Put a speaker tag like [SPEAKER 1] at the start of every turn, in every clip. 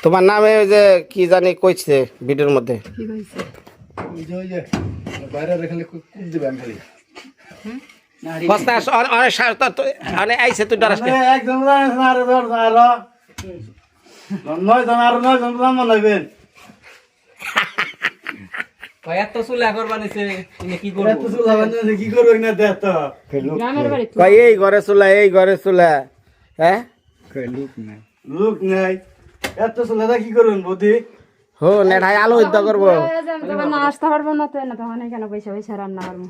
[SPEAKER 1] তোমার নামে ওই যে কি জানি কইছে ভিডিওর মধ্যে
[SPEAKER 2] কি কইছে
[SPEAKER 3] ওই যে বাইরে রেখে কুক দিবে আমি খালি
[SPEAKER 1] বস্তা অনেক অনেক আইছে তুই ডরাস না
[SPEAKER 3] একদম আর ধর আর নয় জন আর নয় জন মনে হইবেন
[SPEAKER 4] এত চুলা করবা নিছে কি করবো
[SPEAKER 3] এত চুলা বানাতে কি করব না দেখ তো
[SPEAKER 2] গ্রামের বাড়ি
[SPEAKER 1] কই এই ঘরে চুলা হ্যাঁ
[SPEAKER 3] লোক নাই এত চুলা কি করবেন বৌদি
[SPEAKER 1] হো নেঠাই আলু সিদ্ধ করবো
[SPEAKER 2] না আসতে পারবো না তো না তখন কেন পয়সা পয়সা রান্না করবো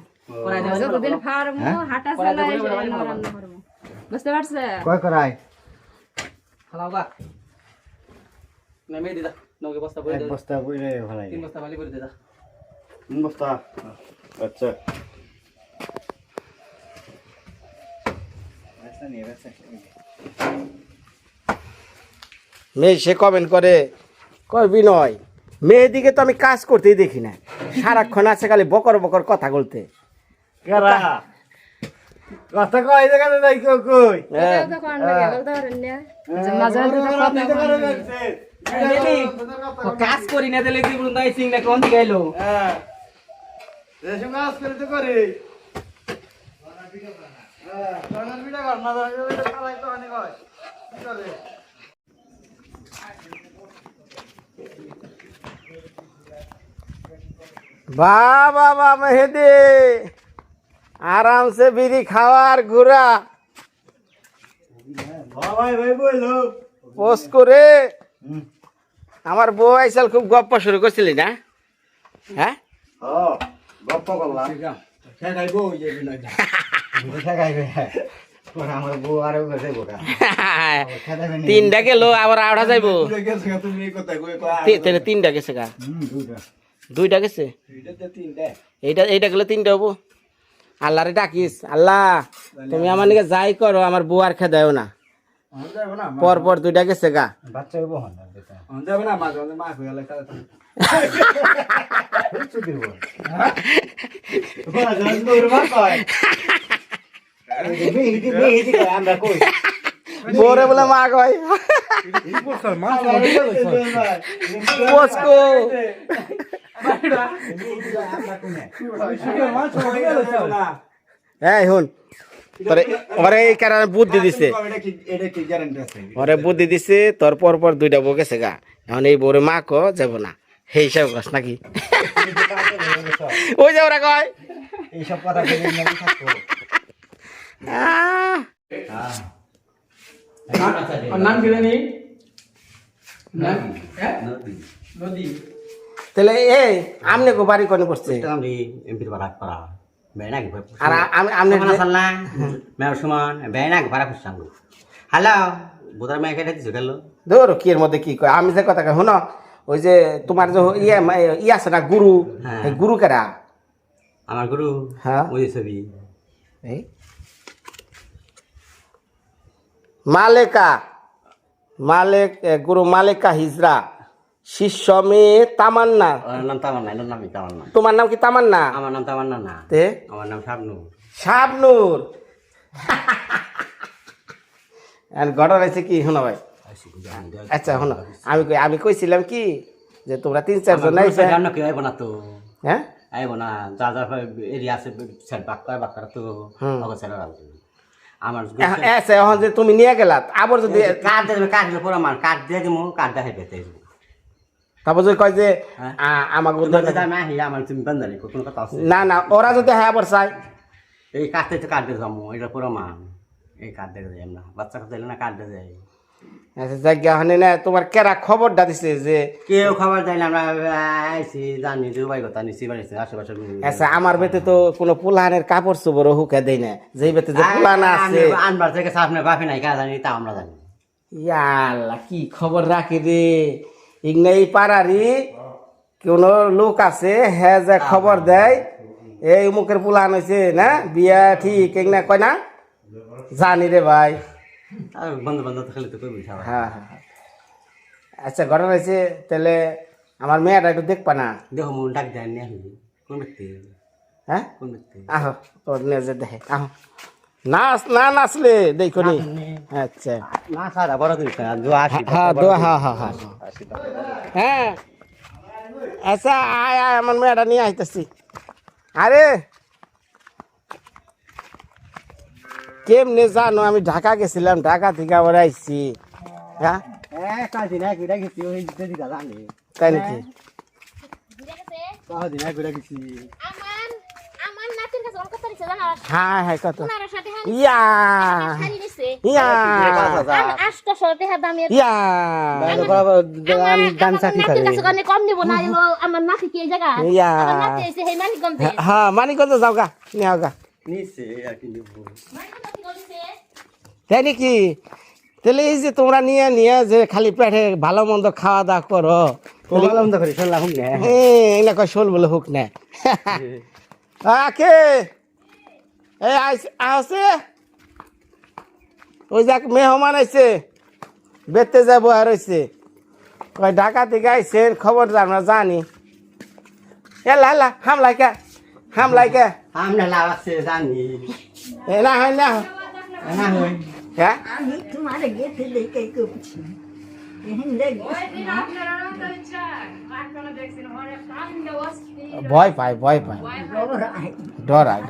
[SPEAKER 2] যতদিন পারবো হাঁটা চলা রান্না করবো বুঝতে পারছে
[SPEAKER 3] কয় করাই
[SPEAKER 4] হালাও গা না মেয়ে দিদা নগে বস্তা করে
[SPEAKER 3] এক
[SPEAKER 4] দে
[SPEAKER 3] বস্তা বইরে ভালাই
[SPEAKER 4] 3 বস্তা খালি করে দিদা
[SPEAKER 3] বস্তা আচ্ছা
[SPEAKER 1] মেয়ে সে কমেন্ট করে কয় বিনয় মেয়েদিকে তো আমি কাজ করতেই দেখি না সারাক্ষণ আছে খালি বকর বকর কথা বলতে
[SPEAKER 3] কেরা কথা কই দেখাতে যাই কই
[SPEAKER 1] হ্যাঁ
[SPEAKER 2] মাঝে
[SPEAKER 4] কাজ করি না দিলে কি বলুন তাই সিং না কোন দিকে আইলো
[SPEAKER 3] হ্যাঁ রেশম কাজ করে তো করে হ্যাঁ সোনার বিটা কর না এটা খালাই তো অনেক হয় কি করে
[SPEAKER 1] বাবা মেহেদি आराम से बीड़ी खाওয়ার ঘোরা
[SPEAKER 3] ভাই ভাই বইলো
[SPEAKER 1] পোস্ট করে আমার বউ আইসাল খুব গপ্প শুরু করছিলি না হ্যাঁ
[SPEAKER 3] হ্যাঁ গপ্প করলাম সে খাইবো ওই যে বিনয় দা সে খাইবে পরে আমার বউ আরো গেছে বোকা
[SPEAKER 1] তিনটা গেল আবার আড়া যাইবো
[SPEAKER 3] তুমি এই কথা কই
[SPEAKER 1] তাহলে তিনটা গেছে গা
[SPEAKER 3] দুইটা
[SPEAKER 1] দুইটা গেছে
[SPEAKER 3] এইটাতে তিনটা
[SPEAKER 1] এইটা গেলে তিনটা হবো আল্লাহরে ডাকিস আল্লাহ তুমি আমার নিকে যাই করো আমার বউ আর খেদায়ও না পর পর দুইটা গেছে গা
[SPEAKER 3] বাচ্চা হইব হন বেটা হন যাবে না মা কইলে কালে তো কিছু দিব ওরা জান তো রবা কয় এই কয় আমরা কই
[SPEAKER 1] বউরে বলে মা কয় পোস্কো হ্যাঁ শুন তোরে ওরে এই কারণে বুদ্ধি দিছে ওরে বুদ্ধি দিছে তোর পর পর দুইটা বউ গেছে গা এখন এই বউরে মা কো যাব না সেই হিসাব কস নাকি ওই যে ওরা কয়
[SPEAKER 3] এইসব কথা বলে না থাকো
[SPEAKER 4] নাম কি জানি নদী
[SPEAKER 1] তাহলে এই আমনে কো বাড়ি কোনে পড়ছে
[SPEAKER 5] আমি এমপির বাড়া করা বেনা কি
[SPEAKER 1] আর আমনে
[SPEAKER 5] সাল্লা মেয়র সমান বেনা কি বাড়া খুশাং হ্যালো বোদার মেয়ে কেটে দিছো গেল
[SPEAKER 1] ধরো কি এর মধ্যে কি কয় আমি যে কথা কই শুনো ওই যে তোমার যে ইয়ে আছে না গুরু এই গুরু কেরা
[SPEAKER 5] আমার গুরু
[SPEAKER 1] হ্যাঁ
[SPEAKER 5] ওই ছবি
[SPEAKER 1] এই মালেকা গুরু মালেকা হিজরা শিষ্য মেয়ে তামান্না
[SPEAKER 5] ওর নাম তামান্না এর নামই তামান্না
[SPEAKER 1] তোমার নাম কি তামান্না
[SPEAKER 5] আমার নাম তামান্না না
[SPEAKER 1] তে
[SPEAKER 5] আমার নাম শাবনু
[SPEAKER 1] শাবনূর আর ঘটনা আছে কি শোনো ভাই আচ্ছা শোনো আমি কইছিলাম কি যে তোমরা 3-4 জন আইছে
[SPEAKER 5] জানো কি আইব না তো
[SPEAKER 1] হ্যাঁ
[SPEAKER 5] আইব না যা যা এরিয়া আছে সেট বাক্কা তো অগছাড়া আমার
[SPEAKER 1] এসে এখন যে তুমি নিয়ে গেলা আবার যদি
[SPEAKER 5] কার্ড দেবে কার্ড দিলে পরে আমার কার্ড দিয়ে দিমু কার্ড দেখাই পেতে
[SPEAKER 1] তারপর যদি কয় যে আমাকে
[SPEAKER 5] আমার তুমি বান্দালি কোনো কথা আছে
[SPEAKER 1] না ওরা যদি হ্যাঁ আবার চাই
[SPEAKER 5] এই কার্ডটা তো কার্ড দিয়ে যাবো এটা পুরো মান এই কার্ড দিয়ে যাই না বাচ্চা কথা না কার্ড দিয়ে যাই
[SPEAKER 1] আচ্ছা জায়গা হনে না তোমার কেরা খবরটা দিছে যে
[SPEAKER 5] কেউ খবর দেয় না আমরা আইসি জানি যে ভাই কথা নিছি বাড়িছে আশেপাশে
[SPEAKER 1] আচ্ছা আমার বেতে তো কোনো পুলানের কাপড় চোপড় হুকে দেয় না যেই বেতে যে পুলান আছে
[SPEAKER 5] আনবার থেকে সামনে বাপি নাই কা জানি তা আমরা জানি
[SPEAKER 1] ইয়াল্লা কি খবর রাখি রে ইগনা এই পাড়ারি কোন লোক আছে হ্যাঁ যে খবর দেয় এই মুখের পুলান হয়েছে না বিয়া ঠিক না কয় না জানি রে ভাই
[SPEAKER 5] আর বন্ধু বান্ধব খেলে তো কই বুঝা
[SPEAKER 1] হ্যাঁ আচ্ছা ঘটনা হয়েছে তাহলে আমার মেয়েটা একটু দেখবা না
[SPEAKER 5] দেখো মন ডাক দেয় নি কোন ব্যক্তি
[SPEAKER 1] হ্যাঁ
[SPEAKER 5] কোন ব্যক্তি
[SPEAKER 1] আহো তোর নিয়ে যে দেখে আহো নাচ না নাচলে দেখো নি আচ্ছা
[SPEAKER 5] না সারা বড় দিন জো আসি
[SPEAKER 1] হ্যাঁ দোয়া হ্যাঁ হ্যাঁ হ্যাঁ হ্যাঁ আচ্ছা আয় আয় আমার মেয়েটা নিয়ে আইতেছি আরে কেমনে জানো আমি ঢাকা গেছিলাম ঢাকা থেকে আবার আইছি হ্যাঁ
[SPEAKER 5] কালদিন এক বিটা গেছি ওই দিদি জানি
[SPEAKER 1] তাই নাকি
[SPEAKER 5] কালদিন এক বিটা গেছি
[SPEAKER 6] আমার নাতির কাছে অনেক কথা দিছে জানা
[SPEAKER 1] হ্যাঁ হ্যাঁ কত
[SPEAKER 6] ওনার সাথে
[SPEAKER 1] ইয়া
[SPEAKER 6] হানি নিছে
[SPEAKER 1] ইয়া
[SPEAKER 6] আটটা শর্টে দামে
[SPEAKER 1] ইয়া
[SPEAKER 5] দাম চাকরি
[SPEAKER 6] নাতির
[SPEAKER 5] করে
[SPEAKER 6] কাছে কোনে কম নিব না এলো আমার নাতি কি এই জায়গা
[SPEAKER 1] ইয়া
[SPEAKER 6] আমার নাতি এসে হে মানি কম দে
[SPEAKER 1] হ্যাঁ মানিকগঞ্জ যাও গা নিয়ে গা
[SPEAKER 5] নিছে আর কি নিব
[SPEAKER 1] তাই নাকি তাহলে এই যে তোমরা নিয়ে নিয়ে যে খালি পেটে ভালো মন্দ খাওয়া দাওয়া করো
[SPEAKER 5] ভালো মন্দ করে শুনলাম না
[SPEAKER 1] এগুলা কয় শোল বলে হোক না কে এই আছে ওই যাক মেহমান আইছে বেতে যাবো আর হয়েছে কয় ঢাকা থেকে আইসেন খবর আমরা জানি এলা এলা হামলাই কে
[SPEAKER 5] আমরা লাভ আছে জানি
[SPEAKER 1] এ না হয় না
[SPEAKER 5] না হই
[SPEAKER 1] হ্যাঁ
[SPEAKER 7] আমি তোমার গেতে দেখে করছি
[SPEAKER 1] ভয় পায় ডরায়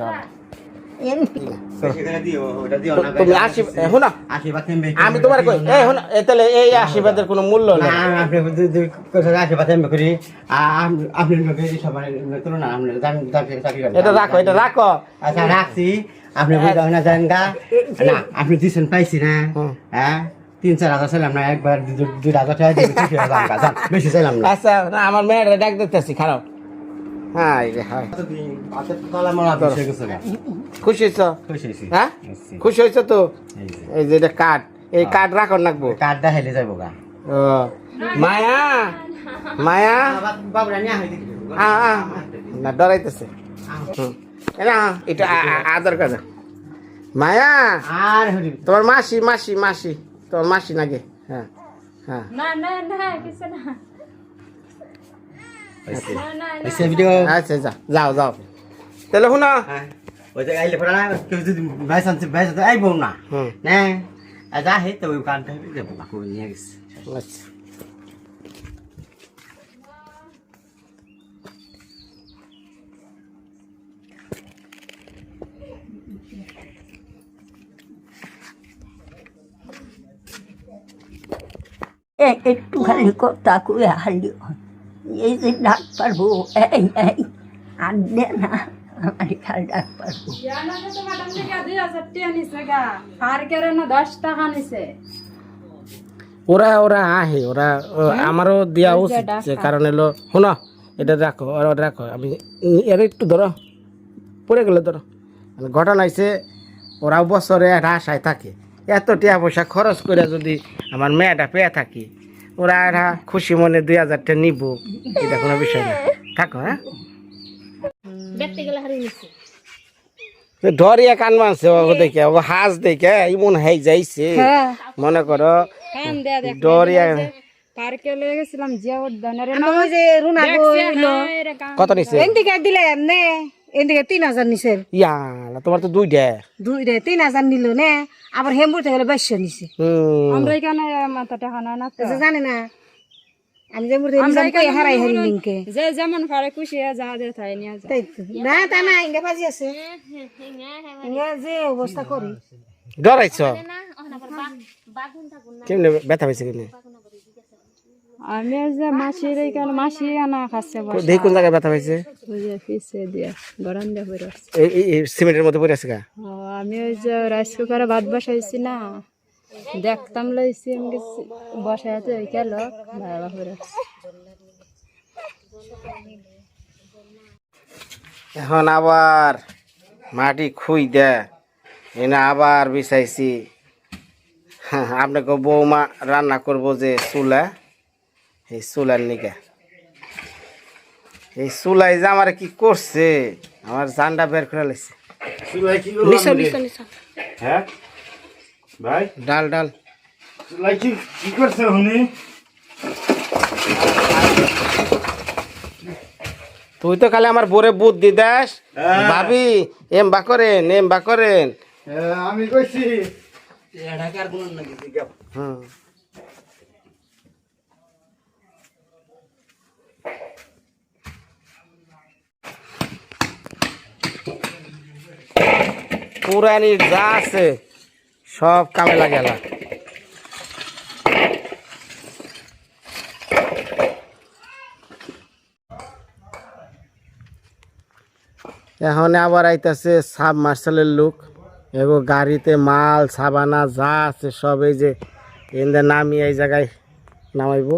[SPEAKER 5] সেখানে দিও ওটা দিও না
[SPEAKER 1] তুমি আসি শোনো
[SPEAKER 5] আশীর্বাদ নেবে
[SPEAKER 1] আমি তোমার কই এই শোনো তাহলে এই আশীর্বাদের কোনো মূল্য নেই
[SPEAKER 5] আপনি দুই কথা আশীর্বাদ নেবে করি আপনি লোকে সবাই তুলো না আপনি চাকরি করেন
[SPEAKER 1] এটা রাখো
[SPEAKER 5] আচ্ছা রাখছি আপনি বুঝতে না জানেন গা না আপনি দিছেন পাইছি না হ্যাঁ 3-4 হাজার চাইলাম না একবার 2,000 টাকা দিয়ে বেশি চাইলাম না
[SPEAKER 1] আচ্ছা না আমার মেয়ের ডাক দিতেছি খারাপ হ্যাঁ রে হ্যাঁ খুশি হয়েছ হ্যাঁ খুশি হয়েছ তো এই যে এটা কার্ড এই কার্ড রাখো রাখবো
[SPEAKER 5] কার্ডটা হেলে যাবো গা
[SPEAKER 1] ও মায়া
[SPEAKER 5] বাবুরা নিয়ে হয়
[SPEAKER 1] না ডরাইতেছে না এটা আদর কাজা মায়া
[SPEAKER 5] আর হরি
[SPEAKER 1] তোমার মাসি তোমার মাসি নাকি হ্যাঁ হ্যাঁ
[SPEAKER 2] না কিছু না
[SPEAKER 5] এসে ভিডিও
[SPEAKER 1] আচ্ছা যাও তাহলে শুনো
[SPEAKER 5] হ্যাঁ ওই যে আইলে পড়া না কেউ যদি ভাই আইবো না না যা হে তো ওই কার্ডটা দেবো না কই নিয়ে গেছে
[SPEAKER 1] আচ্ছা
[SPEAKER 7] একটুখানি কথা কয়ে হারিও এই যে ডাক পারবো এই আর দে না আমার খাল ডাক পারবো
[SPEAKER 2] $10 টাকা নিছে
[SPEAKER 1] ওরা আহে ওরা আমারও দেওয়া উচিত যে কারণ এলো শোনো এটা রাখো রাখো আমি এর একটু ধরো পড়ে গেলে ধরো ঘটনা হয়েছে ওরাও বছরে একটা আশায় থাকে এত টাকা পয়সা খরচ করে যদি আমার মেয়েটা পেয়ে থাকি ওরা একটা খুশি মনে 2,000 টাকা নিব এটা কোনো বিষয় না থাকো হ্যাঁ
[SPEAKER 6] ব্যক্তি গেলে হারিয়ে নিছে
[SPEAKER 1] ডরিয়া কান মানছে ও দেখে ও হাজ দেখে ইমন হাই যাইছে মনে করো
[SPEAKER 2] কান দেয়া দেখ
[SPEAKER 1] ডরিয়া
[SPEAKER 2] পার্কে লয়ে গেছিলাম জিয়া উদ্যানের
[SPEAKER 7] ওই যে রুনা বইলো
[SPEAKER 1] কত নিছে
[SPEAKER 7] এদিকে দিলে এমনি এদিকে 3,000 নিছে
[SPEAKER 1] ইয়া তোমার তো দুইটা
[SPEAKER 7] 3,000 নিল নে আবার হেমবুর থেকে 2200 নিছে
[SPEAKER 2] আমরা এখানে মাথা টাকা না
[SPEAKER 7] জানে না আমি যে মুরতে হারাই লিংকে
[SPEAKER 2] যে যেমন পারে খুশি যা দে তাই নিয়ে যা
[SPEAKER 7] তাই তো না তা না ইঙ্গে বাজি আছে ইঙ্গে যে অবস্থা করি
[SPEAKER 1] ডরাইছ
[SPEAKER 6] না ওনা পর বাগুন থাকুন না
[SPEAKER 1] কেমনে ব্যথা পাইছে কেমনে
[SPEAKER 2] আমি যে মাসির এখানে মাসি আনা খাচ্ছে বসে
[SPEAKER 1] দেখি কোন জায়গায় ব্যথা পাইছে
[SPEAKER 2] ওই যে পিছে দিয়া বারান্দা পড়ে আছে
[SPEAKER 1] এই সিমেন্টের মধ্যে পড়ে আছে গা
[SPEAKER 2] আমি ওই যে রাইস কুকারে ভাত বসাইছি না দেখতাম লইছি আমি বসাইতে ওই গেল বাবা পড়ে আছে
[SPEAKER 1] এখন আবার মাটি খুই দে এনে আবার বিছাইছি আপনাকে বৌমা রান্না করবো যে চুলা এই চুলার নিকে এই চুলাই যে আমার কি করছে আমার জানটা বের করে লাগছে
[SPEAKER 3] হ্যাঁ ভাই
[SPEAKER 1] ডাল
[SPEAKER 3] কি করছে উনি
[SPEAKER 1] তুই তো খালি আমার বোরে বুদ্ধি দাস ভাবি এম বা করেন
[SPEAKER 3] আমি কইছি
[SPEAKER 4] ঢাকার কোন নাকি জিজ্ঞাসা
[SPEAKER 1] হুম পুরানি যা আছে সব কামে লাগে না। এখন আবার আইতাছে সাব মার্শালের লোক, এগো গাড়িতে মাল সাবানা যা আছে সব এই যে এনে নামিয়ে এই জায়গায় নামাইব।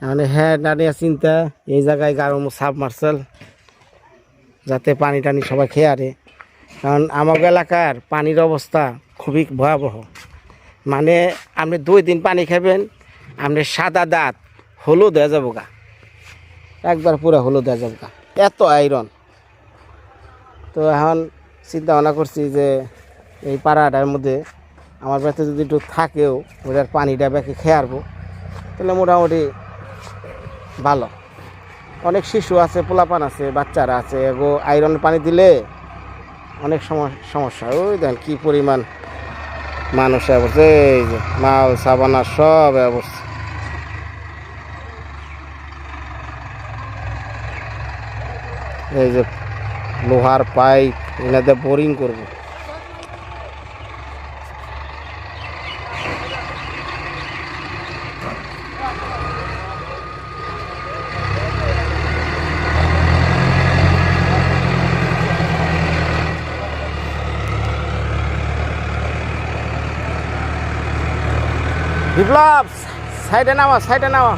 [SPEAKER 1] এখন হ্যাঁ দাঁড়িয়ে চিন্তা এই জায়গায় গাড়ো সাব মার্শাল যাতে পানি টানি সবাই খেয়ে আরে, কারণ আমাদের এলাকার পানির অবস্থা খুবই ভয়াবহ। মানে আপনি 2 দিন পানি খাবেন, আপনি সাদা দাঁত হলুদ হয়ে যাবো গা, একবার পুরো হলুদ হয়ে যাবো গা, এত আয়রন। তো এখন চিন্তা ভাবনা করছি যে এই পাড়াটার মধ্যে আমার বাড়িতে যদি একটু থাকেও ওটার পানিটা ব্যাকে খেয়ে আসবো, তাহলে মোটামুটি ভালো। অনেক শিশু আছে, পোলাপান আছে, বাচ্চারা আছে, এগো আয়রন পানি দিলে অনেক সমস্যা। ওই দেখেন কী পরিমাণ মানুষ অবস্থা, এই যে মাল সাবানা সব অবস্থা। এই যে লোহার পাইপ এনাদের বোরিং করবো। বিপ্লব সাইডে নামা, সাইডে নামা।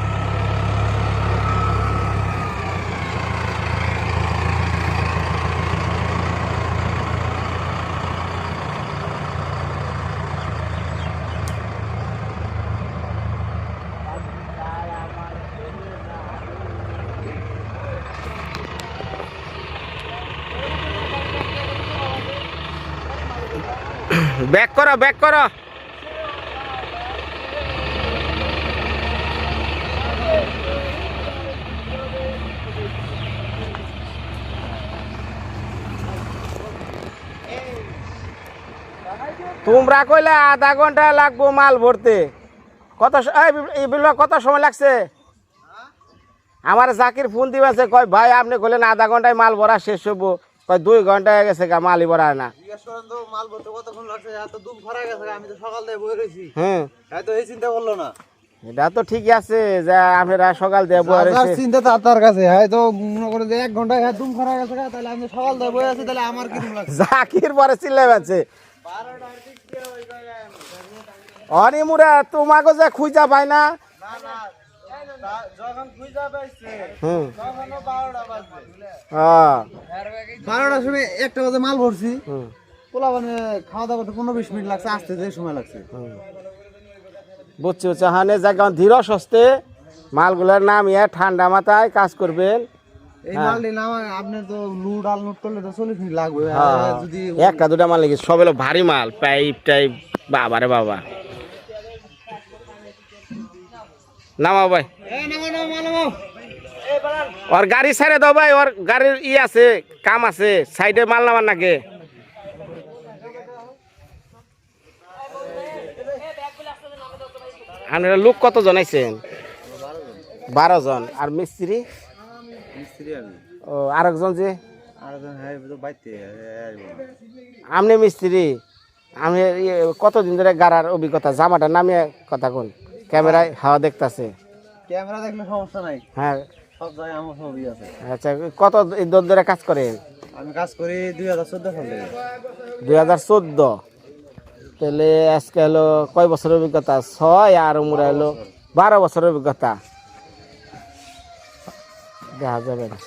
[SPEAKER 1] ব্যাক করো, ব্যাক করো। তোমরা কইলে আধা ঘন্টা লাগবো মাল ভরতে, কত সময় লাগছে? আমার জাকির ফোন দিবেছে, কয় ভাই আপনি কইলেন আধা ঘন্টায় মাল ভরা শেষ হবো, কয় 2 ঘন্টা হয়ে গেছে গা মালই ভরা না।
[SPEAKER 3] মাল ভরতে কতক্ষণ লাগছে? এত দুম ভরা গেছে, আমি তো সকাল থেকে বই রয়েছি।
[SPEAKER 1] হুম,
[SPEAKER 3] এত এই চিন্তা করলো না।
[SPEAKER 1] এটা তো ঠিকই আছে যে আপনারা সকাল দিয়ে বই রয়েছে।
[SPEAKER 3] চিন্তা তার কাছে হয়তো মনে করে যে 1 ঘন্টা দুম ভরা গেছে, তাহলে আমি সকাল থেকে বই আছি, তাহলে আমার কি দুম লাগছে?
[SPEAKER 1] জাকির পরে চিল্লাই আছে অনিমুরা তোমাকে যে খুঁজা পাই না।
[SPEAKER 3] যখন খুঁজা পাইছে
[SPEAKER 1] হুম,
[SPEAKER 3] তখন 12টা বাজে।
[SPEAKER 1] হ্যাঁ
[SPEAKER 3] 12টার সময় 1টা বাজে মাল ভরছি।
[SPEAKER 1] হুম,
[SPEAKER 3] পোলা মানে খাওয়া দাওয়া করতে 15-20 মিনিট লাগছে, আসতে যে সময় লাগছে।
[SPEAKER 1] বুঝছি বুঝছি। হ্যাঁ জায়গা ধীর সস্তে মালগুলোর নামিয়ে ঠান্ডা মাথায় কাজ করবেন।
[SPEAKER 3] এই মালটি না আপনি তো লুট আল লুট করলে তো 40 মিনিট লাগবে। যদি
[SPEAKER 1] 1-2টা মাল লেগে সব এলো ভারী মাল, পাইপ টাইপ, বাবা রে বাবা। নামাও ভাই, ওর গাড়ি ছেড়ে দাও ভাই, ওর গাড়ির আছে কাম আছে, সাইডে মাল নামার নাকি। আপনারা লোক কতজন আইছেন? 12 জন। আর মিস্ত্রি? ও আরেকজন যে আমনে মিস্ত্রি। আমি কতদিন ধরে গাড়ার অভিজ্ঞতা? জামাটা নামিয়ে কথা কোন, ক্যামেরায় হাওয়া দেখতেছে।
[SPEAKER 3] ক্যামেরা দেখলে সমস্যা নাই,
[SPEAKER 1] হ্যাঁ
[SPEAKER 3] সব জায়গায় আমার ছবি আছে।
[SPEAKER 1] আচ্ছা, কত দিন ধরে কাজ করেন?
[SPEAKER 3] আমি কাজ করি 2014 সাল থেকে।
[SPEAKER 1] 2014। তাহলে আজকে হলো কয় বছরের অভিজ্ঞতা? 6 আর উমরা হলো 12 বছরের অভিজ্ঞতা। দেখা যাবে না।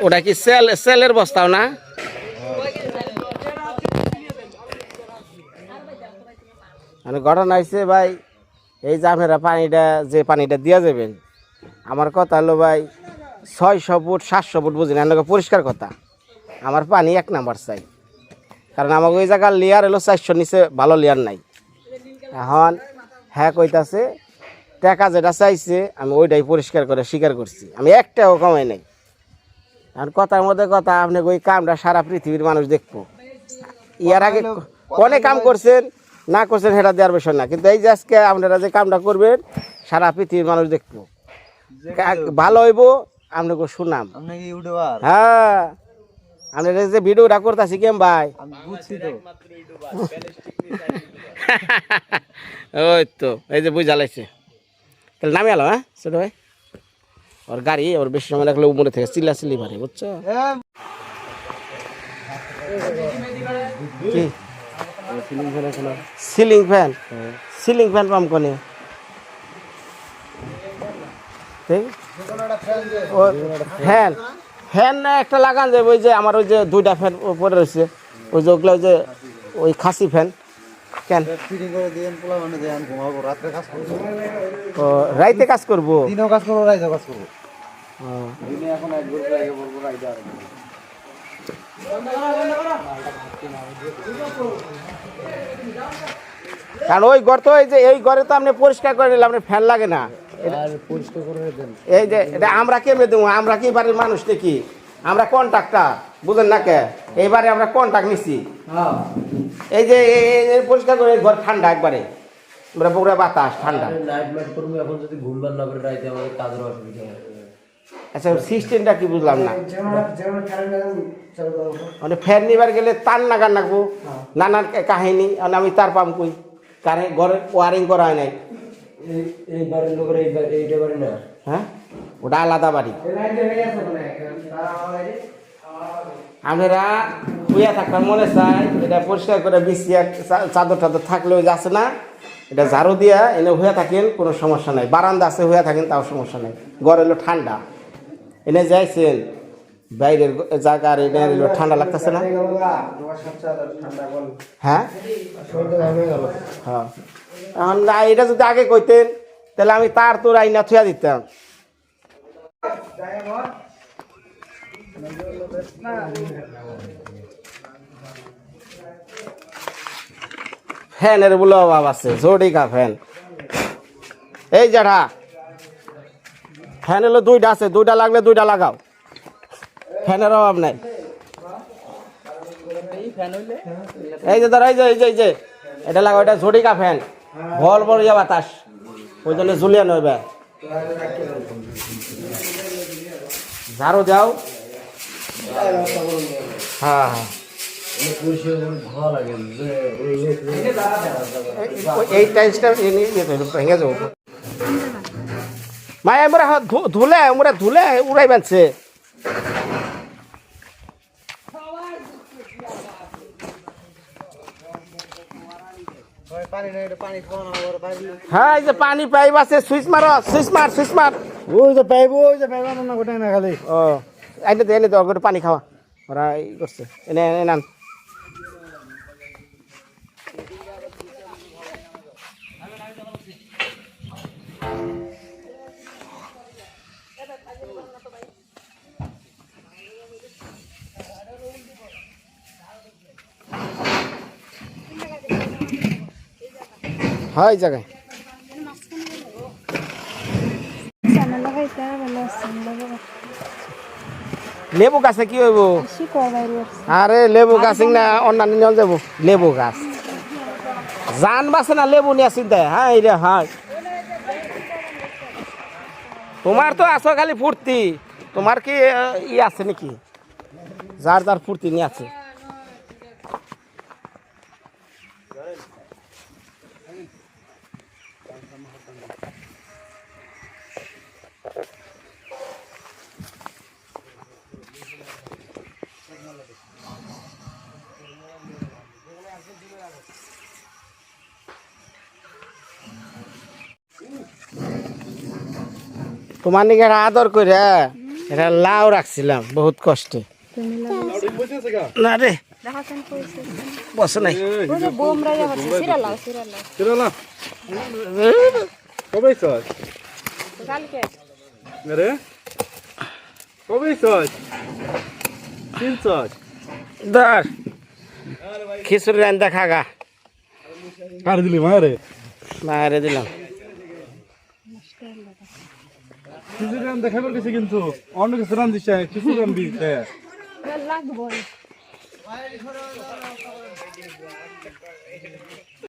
[SPEAKER 1] ওটা কি সেলের বস্তাও না? মানে ঘটনা হয়েছে ভাই, এই যে আপনারা পানিটা দিয়ে যাবেন, আমার কথা হলো ভাই 600 ফুট 700 ফুট বুঝি না, পরিষ্কার কথা। আমার পানি 1 নাম্বার চাই, কারণ আমাকে ওই জায়গার লেয়ার হলো 400 নিচে, ভালো লেয়ার নাই। এখন হ্যাঁ কইতাছে টাকা যেটা চাইছে আমি ওইটাই পরিষ্কার করে স্বীকার করছি, আমি একটাও কমাই নাই। আর কথার মধ্যে কথা, আপনি ওই কামটা সারা পৃথিবীর মানুষ দেখবো। ইয়ার আগে অনেক কাম করছেন, না করছেন সেটা দেওয়ার বিষয় না, কিন্তু এই যে আজকে আপনারা যে কামটা করবেন সারা পৃথিবীর মানুষ দেখবো, ভালো হইব আপনাকে সুনাম।
[SPEAKER 3] আপনি কি ইউটিউবার?
[SPEAKER 1] হ্যাঁ, আপনারা যে ভিডিওটা করতেছি কেম ভাই,
[SPEAKER 3] আমি বুঝছি তো।
[SPEAKER 1] ওই তো এই যে বুঝা লাগছে, তাহলে নামে এলো। হ্যাঁ ছোট ভাই, ওর গাড়ি ওর বেশি সময় রাখলে উপরে থেকে চিল্লা চিল্লি মারে, বুঝছো? কি সিলিং ফ্যান? সিলিং ফ্যান পাম কোনে? ফ্যান ফ্যান না একটা লাগান যাবে, ওই যে আমার ওই যে 2টা ফ্যান পরে রয়েছে, ওই যে ওগুলো যে ওই খাসি ফ্যান। কেন
[SPEAKER 3] ফিটিং করে দিয়েন, পোলা মানে যে আমি ঘুমাবো, রাত্রে কাজ করবো।
[SPEAKER 1] ও রাইতে কাজ করবো?
[SPEAKER 3] দিনেও কাজ করবো, রাইতেও কাজ করবো।
[SPEAKER 1] ও,
[SPEAKER 3] দিনে এখন এক বছর আগে বলবো, রাইতে আর
[SPEAKER 1] কারণ ওই ঘর তো এই যে এই ঘরে তো আপনি পরিষ্কার করে নিলে আপনার ফ্যান লাগে না।
[SPEAKER 3] পরিষ্কার করে দেন।
[SPEAKER 1] এই যে এটা আমরা কেমনে দেবো? আমরা কি বাড়ির মানুষ দেখি, আমরা কন্ট্রাক্টর, বুঝেন না কে? এইবারে আমরা কন্ট্রাক্ট নিছি, এই যে এই পরিষ্কার করে ঘর ঠান্ডা একবারে, আমরা পুরো বাতাস ঠান্ডা। আচ্ছা সিস্টেমটা কি বুঝলাম না, মানে ফ্যান নিবার গেলে তার নাগার নাকবো, নানান কাহিনী, আমি তার পাম কই, কারেন্ট ঘরে ওয়ারিং করা হয় নাই। হ্যাঁ ওটা আলাদা বাড়ি। আপনারা শুয়ে থাকার মনে চাই, এটা পরিষ্কার করে বিছিয়ে চাদর টাদর থাকলেও যাচ্ছে না, এটা ঝাড়ু দিয়া এনে হয়ে থাকেন, কোনো সমস্যা নাই। বারান্দা আছে হয়ে থাকেন, তাও সমস্যা নাই। ঘর এলো ঠান্ডা, এনে যাইছেন বাইরের জায়গা, আর এনে এলো ঠান্ডা লাগতেছে না? হ্যাঁ হ্যাঁ, এখন না এটা যদি আগে কইতেন তাহলে আমি তার তোর আইনা থুয়া দিতাম। ফ্যানের বলে অভাব আছে, জোডিকা ফ্যান। এই যারা ফ্যান হলো 2টা আছে, 2টা লাগলে 2টা লাগাও, ফ্যানের অভাব নাই। এই যে ধর এই যে এই যে এই যে এটা লাগাও, এটা ঝটিকা ফ্যান, ভল বড় ইয়া বাতাস, ওই জন্য ঝুলিয়ে নইবে। ঝাড়ু দাও। হ্যাঁ হ্যাঁ, এই টাইলসটা ভেঙে যাবো। মায়া আমরা ধুলে আমরা ধুলে উড়াই বানছে। হ্যাঁ এই যে পানি পাইপ আছে, সুইচ মারো, সুইচ মার, সুইচ মার।
[SPEAKER 3] ওই যে পাইবো, ওই যে পাইবো না গোটাই না খালি।
[SPEAKER 1] ও এনে দে, এনে দে, ওর পানি খাওয়া, ওরা ই করছে। এনে এনে নান। হয় এই জায়গায় লেবু গাছে কি হইব? আরে লেবু গাছ না অন্যান্য নিয়ে যাবো, লেবু গাছ জান বাসে না, লেবু নিয়ে চিন্তা। হ্যাঁ রে হ্যাঁ, তোমার তো আছো খালি ফুর্তি, তোমার কি ই আছে নাকি? যার যার ফুর্তি নিয়ে আছে। তোমার নাকি একটা আদর করে এটা লাউ রাখছিলাম বহুত কষ্টে। না রে বসে নাই।
[SPEAKER 3] কবে চল রে, কবে চল
[SPEAKER 1] ধর খিচুড়ি রান্দা খাগা।
[SPEAKER 3] কার দিলি মারে?
[SPEAKER 1] মারে দিলাম।
[SPEAKER 8] খিচুড়ি রান্ধতে খাবার গেছে কিন্তু অন্য কিছু রান্ধিস খিচুড়ি রান্ধি
[SPEAKER 2] লাগবো